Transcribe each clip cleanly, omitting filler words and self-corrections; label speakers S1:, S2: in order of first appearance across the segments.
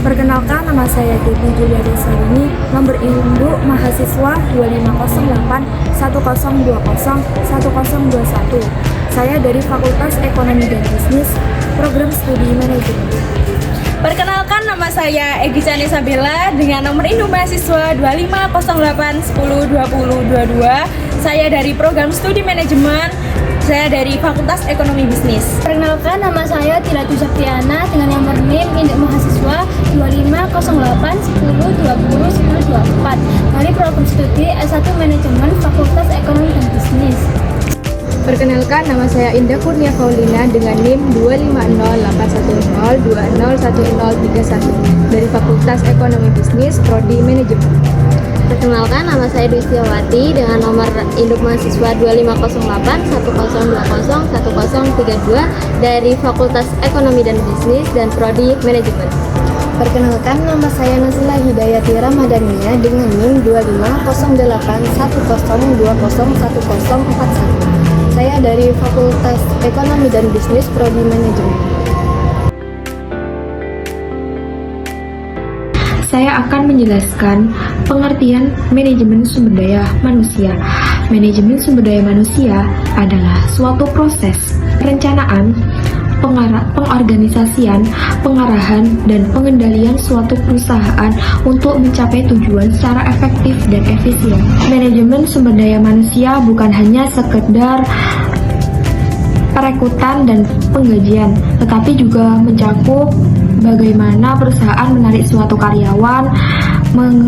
S1: Perkenalkan, nama saya Devi Julia Desarini, nomor induk mahasiswa 2508 1020 1021. Saya dari Fakultas Ekonomi dan Bisnis, Program Studi Manajemen.
S2: Perkenalkan, nama saya Egy Isabella dengan nomor induk mahasiswa 2508 1020 22. Saya dari Program Studi Manajemen. Saya dari Fakultas Ekonomi Bisnis.
S3: Perkenalkan, nama saya Tilatu Septiana dengan nomor NIM induk mahasiswa 2508 10 20 1024 dari Program Studi S1 Manajemen Fakultas Ekonomi dan Bisnis.
S4: Perkenalkan, nama saya Indah Kurnia Paulina dengan NIM 2508102011031 dari Fakultas Ekonomi Bisnis Prodi Manajemen.
S5: Perkenalkan, nama saya Dwi Setiawati dengan nomor induk mahasiswa 2508 1020 1032 dari Fakultas Ekonomi dan Bisnis dan Prodi Manajemen.
S6: Perkenalkan, nama saya Nasila Hidayati Ramadhania dengan NIM 2508 1020 1041. Saya dari Fakultas Ekonomi dan Bisnis Prodi Manajemen.
S4: Saya akan menjelaskan pengertian manajemen sumber daya manusia. Manajemen sumber daya manusia adalah suatu proses perencanaan, pengorganisasian, pengarahan, dan pengendalian suatu perusahaan untuk mencapai tujuan secara efektif dan efisien. Manajemen sumber daya manusia bukan hanya sekedar perekrutan dan penggajian, tetapi juga mencakup bagaimana perusahaan menarik suatu karyawan,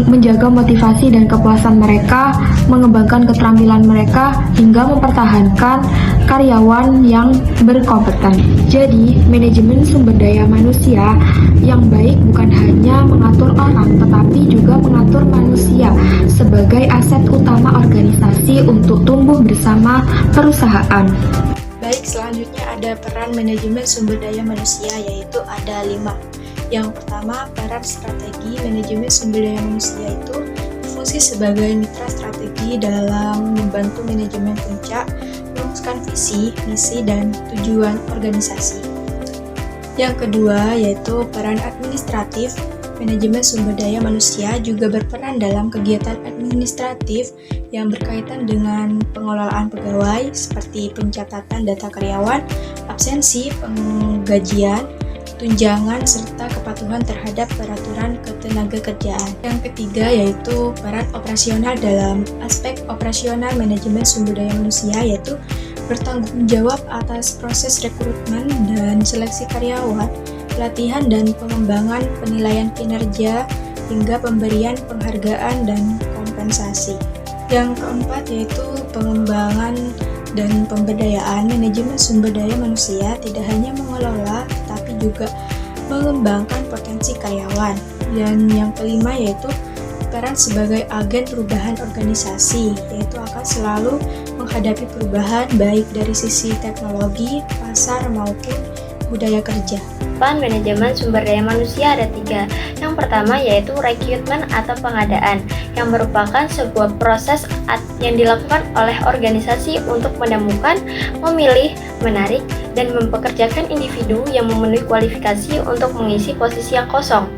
S4: menjaga motivasi dan kepuasan mereka, mengembangkan keterampilan mereka, hingga mempertahankan karyawan yang berkompeten. Jadi, manajemen sumber daya manusia yang baik bukan hanya mengatur orang, tetapi juga mengatur manusia sebagai aset utama organisasi untuk tumbuh bersama perusahaan.
S7: Baik, selanjutnya ada peran manajemen sumber daya manusia, yaitu ada 5. Yang pertama, peran strategi. Manajemen sumber daya manusia itu berfungsi sebagai mitra strategi dalam membantu manajemen puncak merumuskan visi, misi, dan tujuan organisasi. Yang kedua, yaitu peran administratif. Manajemen sumber daya manusia juga berperan dalam kegiatan administratif yang berkaitan dengan pengelolaan pegawai seperti pencatatan data karyawan, absensi, penggajian, tunjangan, serta kepatuhan terhadap peraturan ketenagakerjaan. Yang ketiga yaitu peran operasional. Dalam aspek operasional manajemen sumber daya manusia yaitu bertanggung jawab atas proses rekrutmen dan seleksi karyawan, pelatihan dan pengembangan penilaian kinerja, hingga pemberian penghargaan dan kompensasi. Yang keempat yaitu pengembangan dan pemberdayaan. Manajemen sumber daya manusia tidak hanya mengelola tetapi juga mengembangkan potensi karyawan. Dan yang kelima yaitu peran sebagai agen perubahan organisasi, yaitu akan selalu menghadapi perubahan baik dari sisi teknologi, pasar maupun budaya kerja.
S5: Peran manajemen sumber daya manusia ada 3. Yang pertama yaitu rekrutmen atau pengadaan, yang merupakan sebuah proses yang dilakukan oleh organisasi untuk menemukan, memilih, menarik, dan mempekerjakan individu yang memenuhi kualifikasi untuk mengisi posisi yang kosong.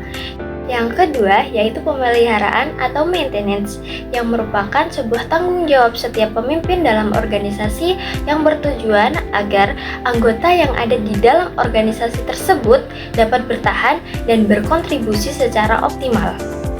S5: Yang kedua yaitu pemeliharaan atau maintenance, yang merupakan sebuah tanggung jawab setiap pemimpin dalam organisasi yang bertujuan agar anggota yang ada di dalam organisasi tersebut dapat bertahan dan berkontribusi secara optimal.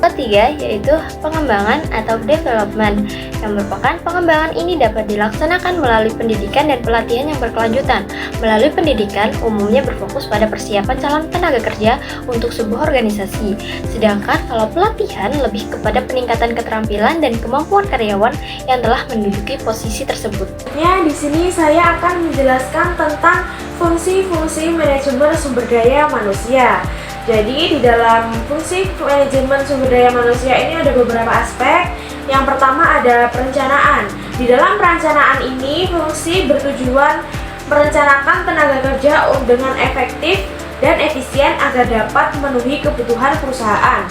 S5: Ketiga yaitu pengembangan atau development, yang merupakan pengembangan ini dapat dilaksanakan melalui pendidikan dan pelatihan yang berkelanjutan. Melalui pendidikan umumnya berfokus pada persiapan calon tenaga kerja untuk sebuah organisasi, sedangkan kalau pelatihan lebih kepada peningkatan keterampilan dan kemampuan karyawan yang telah menduduki posisi tersebut.
S1: Di sini saya akan menjelaskan tentang fungsi-fungsi manajemen sumber daya manusia. Jadi di dalam fungsi manajemen sumber daya manusia ini ada beberapa aspek. Yang pertama ada perencanaan. Di dalam perencanaan ini fungsi bertujuan merencanakan tenaga kerja dengan efektif dan efisien agar dapat memenuhi kebutuhan perusahaan.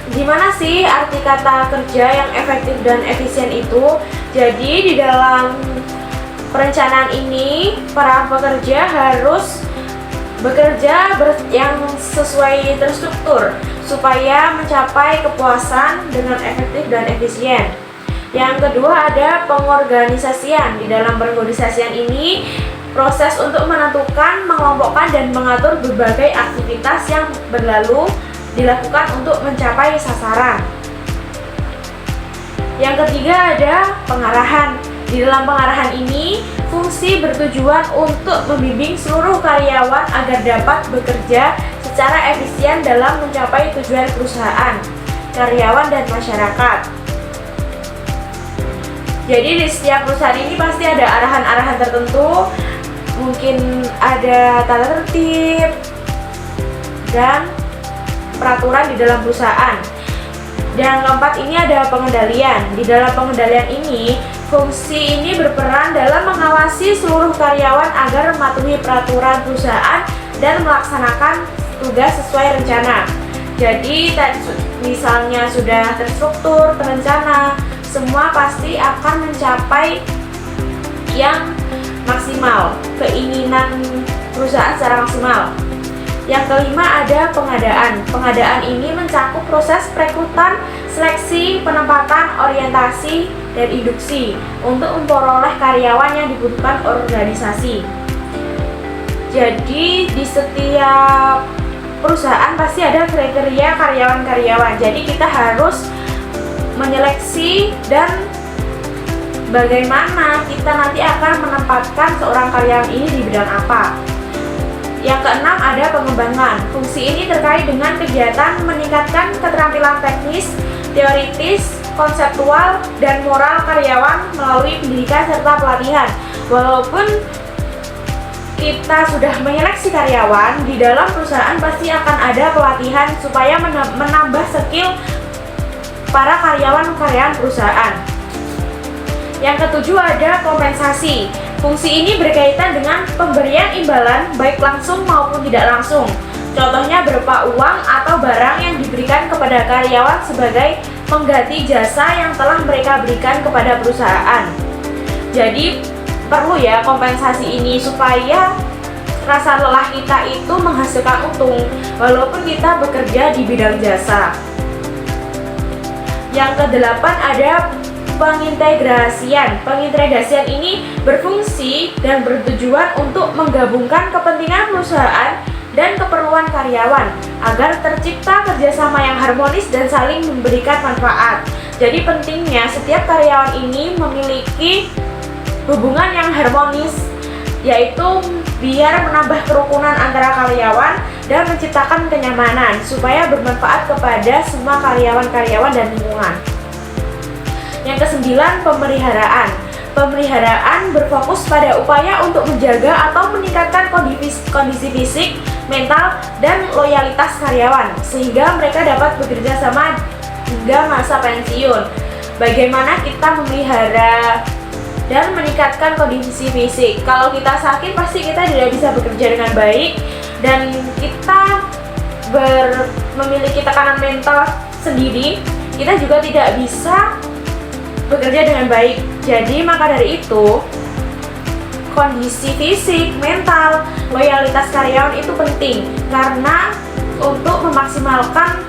S1: Gimana sih arti kata kerja yang efektif dan efisien itu? Jadi di dalam perencanaan ini para pekerja harus bekerja yang sesuai terstruktur supaya mencapai kepuasan dengan efektif dan efisien. Yang kedua ada pengorganisasian. Di dalam pengorganisasian ini proses untuk menentukan, mengelompokkan, dan mengatur berbagai aktivitas yang berlalu dilakukan untuk mencapai sasaran. Yang ketiga ada pengarahan. Di dalam pengarahan ini, fungsi bertujuan untuk membimbing seluruh karyawan agar dapat bekerja secara efisien dalam mencapai tujuan perusahaan, karyawan, dan masyarakat. Jadi di setiap perusahaan ini pasti ada arahan-arahan tertentu, mungkin ada tata tertib dan peraturan di dalam perusahaan. Dan keempat ini ada pengendalian. Di dalam pengendalian ini, fungsi ini berperan dalam mengawasi seluruh karyawan agar mematuhi peraturan perusahaan dan melaksanakan tugas sesuai rencana. Jadi misalnya sudah terstruktur, terencana, semua pasti akan mencapai yang maksimal, keinginan perusahaan secara maksimal. Yang kelima ada pengadaan. Pengadaan ini mencakup proses perekrutan, seleksi, penempatan, orientasi, dan induksi untuk memperoleh karyawan yang dibutuhkan organisasi. Jadi di setiap perusahaan pasti ada kriteria karyawan-karyawan. Jadi kita harus menyeleksi dan bagaimana kita nanti akan menempatkan seorang karyawan ini di bidang apa. Yang keenam ada pengembangan. Fungsi ini terkait dengan kegiatan meningkatkan keterampilan teknis, teoritis, konseptual, dan moral karyawan melalui pendidikan serta pelatihan. Walaupun kita sudah menyeleksi karyawan, di dalam perusahaan pasti akan ada pelatihan supaya menambah skill para karyawan perusahaan. Yang ketujuh ada kompensasi. Fungsi ini berkaitan dengan pemberian imbalan baik langsung maupun tidak langsung. Contohnya berupa uang atau barang yang diberikan kepada karyawan sebagai pengganti jasa yang telah mereka berikan kepada perusahaan. Jadi perlu ya kompensasi ini supaya rasa lelah kita itu menghasilkan untung walaupun kita bekerja di bidang jasa. Yang kedelapan ada pengintegrasian. Pengintegrasian ini berfungsi dan bertujuan untuk menggabungkan kepentingan perusahaan dan keperluan karyawan agar tercipta kerjasama yang harmonis dan saling memberikan manfaat. Jadi pentingnya setiap karyawan ini memiliki hubungan yang harmonis, yaitu biar menambah kerukunan antara karyawan dan menciptakan kenyamanan supaya bermanfaat kepada semua karyawan-karyawan dan lingkungan. Yang kesembilan, pemeliharaan. Pemeliharaan berfokus pada upaya untuk menjaga atau meningkatkan kondisi fisik, mental, dan loyalitas karyawan sehingga mereka dapat bekerja sama hingga masa pensiun. Bagaimana kita memelihara dan meningkatkan kondisi fisik? Kalau kita sakit pasti kita tidak bisa bekerja dengan baik dan kita memiliki tekanan mental sendiri, kita juga tidak bisa bekerja dengan baik. Jadi maka dari itu kondisi fisik, mental, loyalitas karyawan itu penting karena untuk memaksimalkan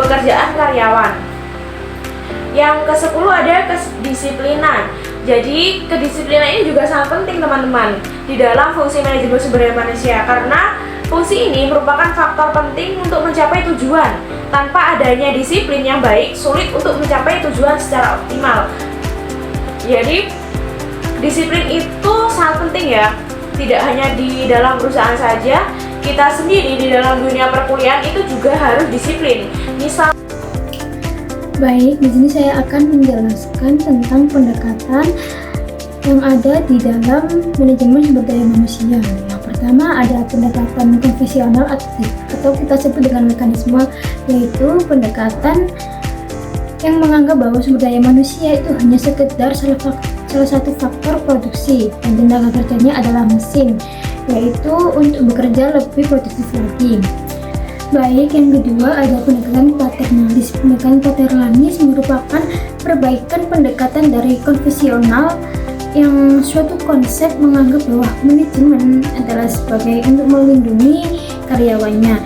S1: pekerjaan karyawan. Yang ke-10 ada kedisiplinan. Jadi kedisiplinan ini juga sangat penting teman-teman di dalam fungsi manajemen sumber daya manusia karena fungsi ini merupakan faktor penting untuk mencapai tujuan. Tanpa adanya disiplin yang baik, sulit untuk mencapai tujuan secara optimal. Jadi, disiplin itu sangat penting ya. Tidak hanya di dalam perusahaan saja, kita sendiri di dalam dunia perkuliahan itu juga harus disiplin. Misal,
S3: baik, di sini saya akan menjelaskan tentang pendekatan yang ada di dalam manajemen sumber daya manusia. Yang pertama ada pendekatan konvensional atau kita sebut dengan mekanisme, yaitu pendekatan yang menganggap bahwa sumber daya manusia itu hanya sekedar salah satu faktor produksi dan tenaga kerjanya adalah mesin, yaitu untuk bekerja lebih produktif lagi. Baik, yang kedua ada pendekatan paternalis. Pendekatan paternalis merupakan perbaikan pendekatan dari konvensional yang suatu konsep menganggap bahwa manajemen adalah sebagai untuk melindungi karyawannya.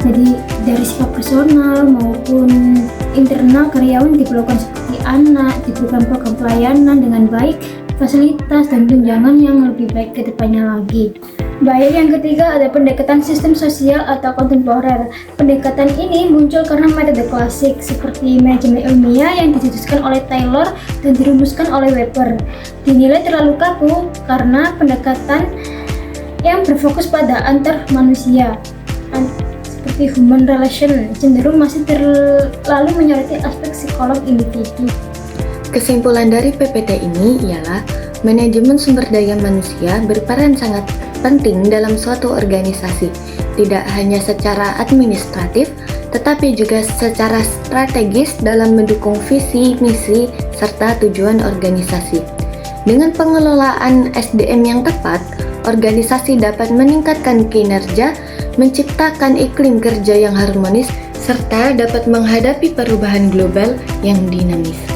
S3: Jadi dari sikap personal maupun internal karyawan diperlakukan seperti anak, diberikan program pelayanan dengan baik, fasilitas dan tunjangan yang lebih baik ke depannya lagi. Baik, yang ketiga ada pendekatan sistem sosial atau kontemporer. Pendekatan ini muncul karena metode klasik seperti manajemen ilmiah yang dicetuskan oleh Taylor dan dirumuskan oleh Weber dinilai terlalu kaku karena pendekatan yang berfokus pada antar manusia seperti human relation cenderung masih terlalu menyoroti aspek psikolog individu.
S8: Kesimpulan dari PPT ini ialah manajemen sumber daya manusia berperan sangat penting dalam suatu organisasi, tidak hanya secara administratif, tetapi juga secara strategis dalam mendukung visi, misi, serta tujuan organisasi. Dengan pengelolaan SDM yang tepat, organisasi dapat meningkatkan kinerja, menciptakan iklim kerja yang harmonis, serta dapat menghadapi perubahan global yang dinamis.